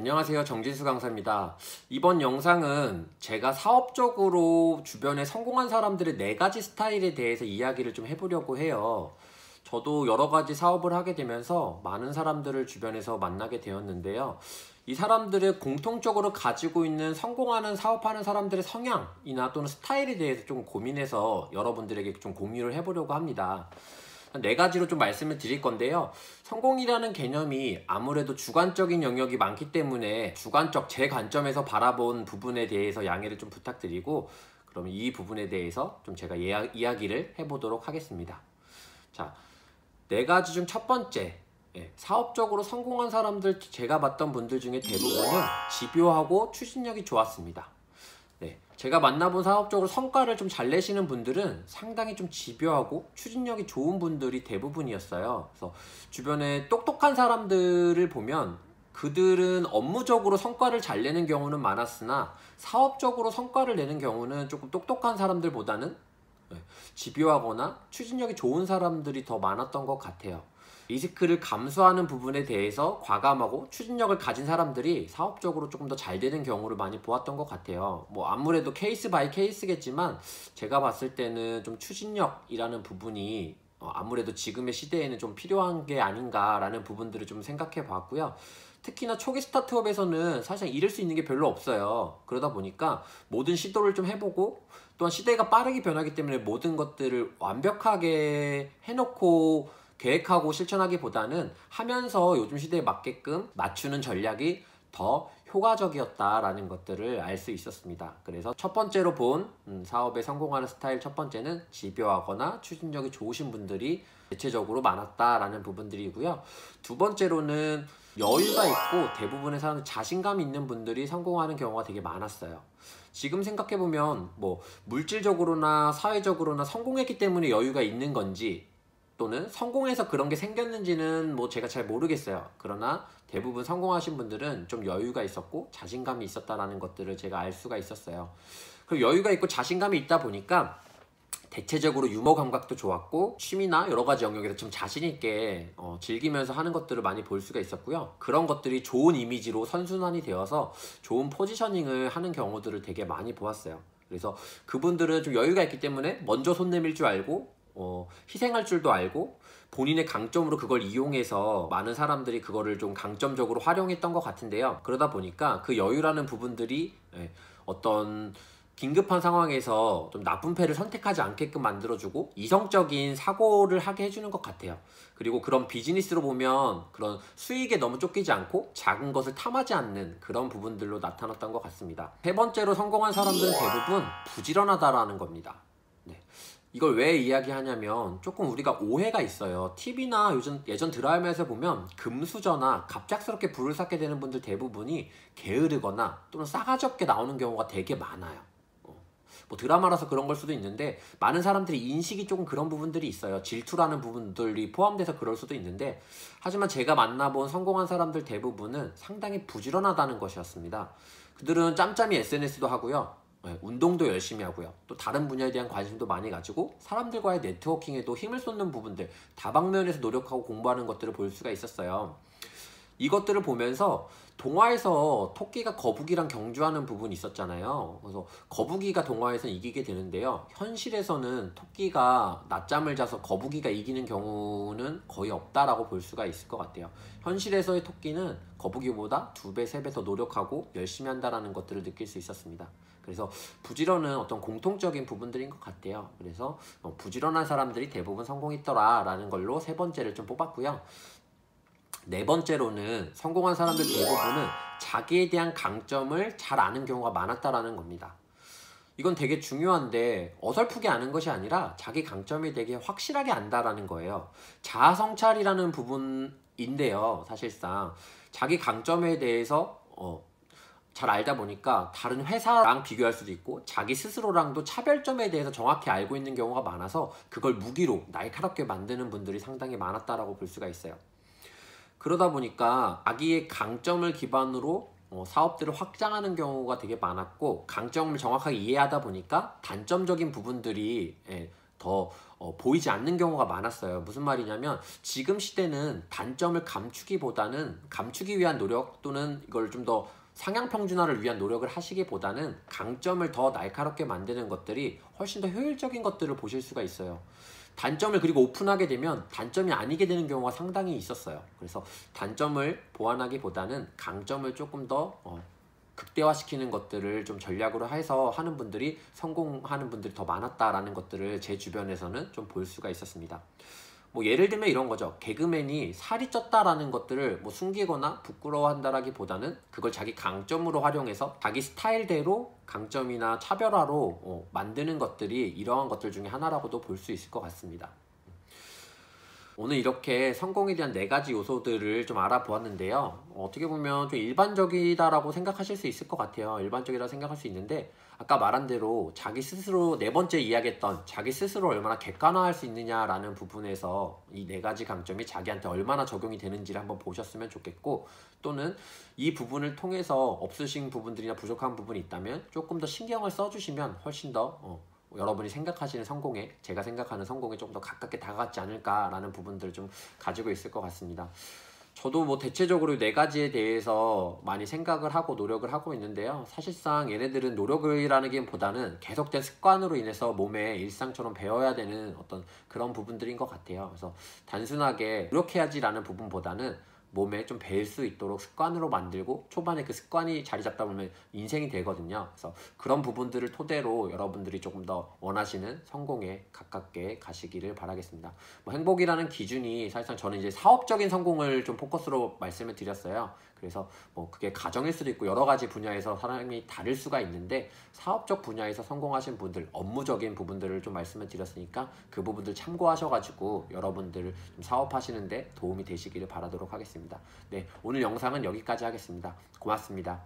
안녕하세요. 정진수 강사입니다. 이번 영상은 제가 사업적으로 주변에 성공한 사람들의 4가지 스타일에 대해서 이야기를 좀 해보려고 해요. 저도 여러 가지 사업을 하게 되면서 많은 사람들을 주변에서 만나게 되었는데요. 이 사람들의 공통적으로 가지고 있는 성공하는 사업하는 사람들의 성향이나 또는 스타일에 대해서 좀 고민해서 여러분들에게 좀 공유를 해보려고 합니다. 4가지로 좀 말씀을 드릴 건데요. 성공이라는 개념이 아무래도 주관적인 영역이 많기 때문에 주관적 제 관점에서 바라본 부분에 대해서 양해를 좀 부탁드리고, 그럼 이 부분에 대해서 좀 제가 이야기를 해보도록 하겠습니다. 자, 4가지 중 첫 번째, 사업적으로 성공한 사람들, 제가 봤던 분들 중에 대부분은 집요하고 추진력이 좋았습니다. 제가 만나본 사업적으로 성과를 좀 잘 내시는 분들은 상당히 좀 집요하고 추진력이 좋은 분들이 대부분이었어요. 그래서 주변에 똑똑한 사람들을 보면 그들은 업무적으로 성과를 잘 내는 경우는 많았으나 사업적으로 성과를 내는 경우는 조금 똑똑한 사람들보다는 집요하거나 추진력이 좋은 사람들이 더 많았던 것 같아요. 리스크를 감수하는 부분에 대해서 과감하고 추진력을 가진 사람들이 사업적으로 조금 더 잘 되는 경우를 많이 보았던 것 같아요. 뭐 아무래도 케이스 바이 케이스겠지만 제가 봤을 때는 좀 추진력이라는 부분이 아무래도 지금의 시대에는 좀 필요한 게 아닌가라는 부분들을 좀 생각해 봤고요. 특히나 초기 스타트업에서는 사실 잃을 수 있는 게 별로 없어요. 그러다 보니까 모든 시도를 좀 해보고, 또한 시대가 빠르게 변하기 때문에 모든 것들을 완벽하게 해놓고 계획하고 실천하기보다는 하면서 요즘 시대에 맞게끔 맞추는 전략이 더 효과적이었다라는 것들을 알 수 있었습니다. 그래서 첫 번째로 본 사업에 성공하는 스타일, 첫 번째는 집요하거나 추진력이 좋으신 분들이 대체적으로 많았다라는 부분들이고요. 두 번째로는 여유가 있고 대부분의 사람들 자신감이 있는 분들이 성공하는 경우가 되게 많았어요. 지금 생각해보면 뭐 물질적으로나 사회적으로나 성공했기 때문에 여유가 있는 건지, 또는 성공해서 그런 게 생겼는지는 뭐 제가 잘 모르겠어요. 그러나 대부분 성공하신 분들은 좀 여유가 있었고 자신감이 있었다라는 것들을 제가 알 수가 있었어요. 그리고 여유가 있고 자신감이 있다 보니까 대체적으로 유머 감각도 좋았고 취미나 여러 가지 영역에서 좀 자신 있게 즐기면서 하는 것들을 많이 볼 수가 있었고요. 그런 것들이 좋은 이미지로 선순환이 되어서 좋은 포지셔닝을 하는 경우들을 되게 많이 보았어요. 그래서 그분들은 좀 여유가 있기 때문에 먼저 손 내밀 줄 알고 희생할 줄도 알고 본인의 강점으로 그걸 이용해서 많은 사람들이 그거를 좀 강점적으로 활용했던 것 같은데요. 그러다 보니까 그 여유라는 부분들이 어떤 긴급한 상황에서 좀 나쁜 패를 선택하지 않게끔 만들어주고 이성적인 사고를 하게 해주는 것 같아요. 그리고 그런 비즈니스로 보면 그런 수익에 너무 쫓기지 않고 작은 것을 탐하지 않는 그런 부분들로 나타났던 것 같습니다. 세 번째로 성공한 사람들은 대부분 부지런하다라는 겁니다. 이걸 왜 이야기하냐면 조금 우리가 오해가 있어요. TV나 예전 드라마에서 보면 금수저나 갑작스럽게 불을 삭게 되는 분들 대부분이 게으르거나 또는 싸가지 없게 나오는 경우가 되게 많아요. 뭐 드라마라서 그런 걸 수도 있는데 많은 사람들이 인식이 조금 그런 부분들이 있어요. 질투라는 부분들이 포함돼서 그럴 수도 있는데, 하지만 제가 만나본 성공한 사람들 대부분은 상당히 부지런하다는 것이었습니다. 그들은 짬짬이 SNS도 하고요. 운동도 열심히 하고요. 또 다른 분야에 대한 관심도 많이 가지고 사람들과의 네트워킹에도 힘을 쏟는 부분들, 다방면에서 노력하고 공부하는 것들을 볼 수가 있었어요. 이것들을 보면서 동화에서 토끼가 거북이랑 경주하는 부분이 있었잖아요. 그래서 거북이가 동화에서는 이기게 되는데요. 현실에서는 토끼가 낮잠을 자서 거북이가 이기는 경우는 거의 없다라고 볼 수가 있을 것 같아요. 현실에서의 토끼는 거북이보다 2배, 3배 더 노력하고 열심히 한다는 것들을 느낄 수 있었습니다. 그래서 부지런은 어떤 공통적인 부분들인 것 같아요. 그래서 부지런한 사람들이 대부분 성공했더라 라는 걸로 세 번째를 좀 뽑았고요. 네 번째로는 성공한 사람들 대부분은 자기에 대한 강점을 잘 아는 경우가 많았다라는 겁니다. 이건 되게 중요한데 어설프게 아는 것이 아니라 자기 강점에 되게 확실하게 안다라는 거예요. 자아 성찰이라는 부분인데요. 사실상 자기 강점에 대해서 잘 알다 보니까 다른 회사랑 비교할 수도 있고 자기 스스로랑도 차별점에 대해서 정확히 알고 있는 경우가 많아서 그걸 무기로 날카롭게 만드는 분들이 상당히 많았다라고 볼 수가 있어요. 그러다 보니까 자기의 강점을 기반으로 사업들을 확장하는 경우가 되게 많았고, 강점을 정확하게 이해하다 보니까 단점적인 부분들이 더 보이지 않는 경우가 많았어요. 무슨 말이냐면 지금 시대는 단점을 감추기 위한 노력 또는 이걸 좀 더 상향 평준화를 위한 노력을 하시기보다는 강점을 더 날카롭게 만드는 것들이 훨씬 더 효율적인 것들을 보실 수가 있어요. 단점을 그리고 오픈하게 되면 단점이 아니게 되는 경우가 상당히 있었어요. 그래서 단점을 보완하기보다는 강점을 조금 더 극대화시키는 것들을 좀 전략으로 해서 하는 분들이 성공하는 분들이 더 많았다라는 것들을 제 주변에서는 좀 볼 수가 있었습니다. 뭐 예를 들면 이런 거죠. 개그맨이 살이 쪘다라는 것들을 뭐 숨기거나 부끄러워한다라기보다는 그걸 자기 강점으로 활용해서 자기 스타일대로 강점이나 차별화로 만드는 것들이 이러한 것들 중에 하나라고도 볼 수 있을 것 같습니다. 오늘 이렇게 성공에 대한 4가지 요소들을 좀 알아보았는데요. 어떻게 보면 좀 일반적이다라고 생각하실 수 있을 것 같아요. 일반적이라고 생각할 수 있는데 아까 말한 대로 자기 스스로 4번째 이야기했던 자기 스스로 얼마나 객관화할 수 있느냐라는 부분에서 이 4가지 강점이 자기한테 얼마나 적용이 되는지를 한번 보셨으면 좋겠고, 또는 이 부분을 통해서 없으신 부분들이나 부족한 부분이 있다면 조금 더 신경을 써주시면 훨씬 더 여러분이 생각하시는 성공에, 제가 생각하는 성공에 조금 더 가깝게 다가갔지 않을까라는 부분들을 좀 가지고 있을 것 같습니다. 저도 뭐 대체적으로 4가지에 대해서 많이 생각을 하고 노력을 하고 있는데요. 사실상 얘네들은 노력이라는 게 보다는 계속된 습관으로 인해서 몸에 일상처럼 배워야 되는 어떤 그런 부분들인 것 같아요. 그래서 단순하게 노력해야지라는 부분보다는 몸에 좀 배일 수 있도록 습관으로 만들고 초반에 그 습관이 자리 잡다 보면 인생이 되거든요. 그래서 그런 부분들을 토대로 여러분들이 조금 더 원하시는 성공에 가깝게 가시기를 바라겠습니다. 뭐 행복이라는 기준이 사실상 저는 이제 사업적인 성공을 좀 포커스로 말씀을 드렸어요. 그래서 뭐 그게 가정일 수도 있고 여러 가지 분야에서 사람이 다를 수가 있는데, 사업적 분야에서 성공하신 분들, 업무적인 부분들을 좀 말씀을 드렸으니까 그 부분들 참고하셔가지고 여러분들 좀 사업하시는데 도움이 되시기를 바라도록 하겠습니다. 네, 오늘 영상은 여기까지 하겠습니다. 고맙습니다.